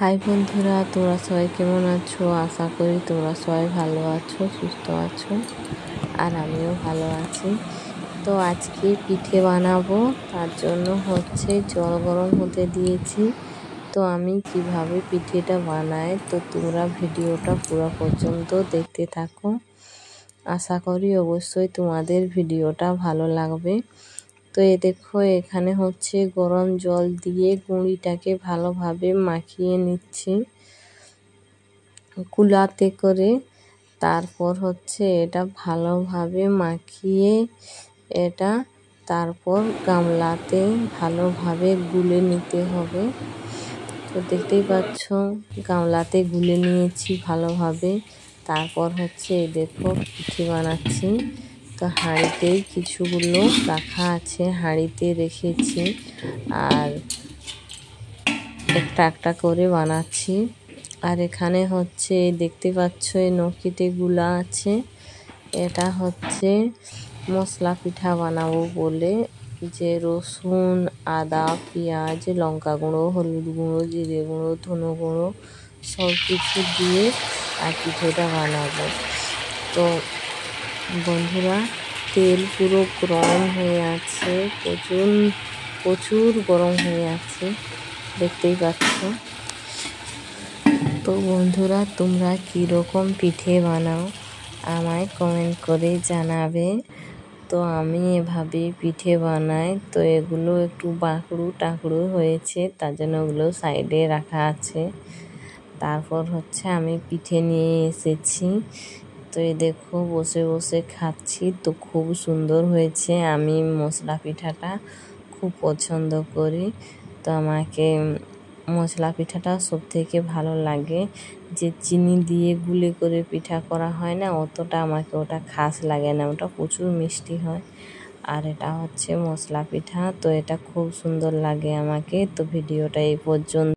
High বন্ধুরা, তোমরা সবাই কেমন আছো? আশা করি তোমরা সবাই ভালো আছো, সুস্থ আছো, আর আমিও ভালো আছি। তো আজকে পিঠে বানাবো, তার জন্য জল গরম হতে দিয়েছি। তো আমি কিভাবে পিঠেটা বানাই, তো তোমরা ভিডিওটা পুরো পর্যন্ত দেখতে থাকো। আশা করি অবশ্যই তোমাদের ভিডিওটা ভালো লাগবে। তো দেখো, এখানে গরম জল দিয়ে গুঁড়িটাকে ভালোভাবে মাখিয়ে নিচ্ছি কুলাতে করে। তারপর এটা ভালোভাবে মাখিয়ে তারপর গামলাতে ভালোভাবে গুলে নিতে হবে। তো দেখতেই পাচ্ছ, গামলাতে গুলে নিয়েছি ভালোভাবে। তারপর দেখো, পিঠে বানাচ্ছি। তো হাঁড়িতেই কিছুগুলো রাখা আছে, হাঁড়িতে রেখেছি, আর একটা একটা করে বানাচ্ছি। আর এখানে দেখতে পাচ্ছ, এই নকিতে গুলা আছে। এটা মশলা পিঠা বানাবো বলে, যে রসুন, আদা, পেঁয়াজ, লঙ্কা গুঁড়ো, হলুদ গুঁড়ো, জিরে গুঁড়ো, ধনে গুঁড়ো সব কিছু দিয়ে আর পিঠেটা বানাবো। তো বন্ধুরা, তেল পুরো গরম হয়ে আছে, প্রচুর গরম হয়ে আছে, দেখতেই পাচ্ছ। তো বন্ধুরা, তোমরা কীরকম পিঠে বানাও আমায় কমেন্ট করে জানাবে। তো আমি এভাবে পিঠে বানাই। তো এগুলো একটু বাঁকড়ু টাকড়ু হয়েছে, তার জন্য ওগুলো সাইডে রাখা আছে। তারপর আমি পিঠে নিয়ে এসেছি। তো দেখো, বসে বসে খাচ্ছি। তো খুব সুন্দর হয়েছে। আমি মশলা পিঠাটা খুব পছন্দ করি। তো আমাকে মশলা পিঠাটা সব থেকে ভালো লাগে। যে চিনি দিয়ে গুলে করে পিঠা করা হয় না, অতটা আমাকে ওটা খাস লাগে না, ওটা প্রচুর মিষ্টি হয়। আর এটা মশলা পিঠা। তো এটা খুব সুন্দর লাগে আমাকে। তো ভিডিওটা এই পর্যন্ত।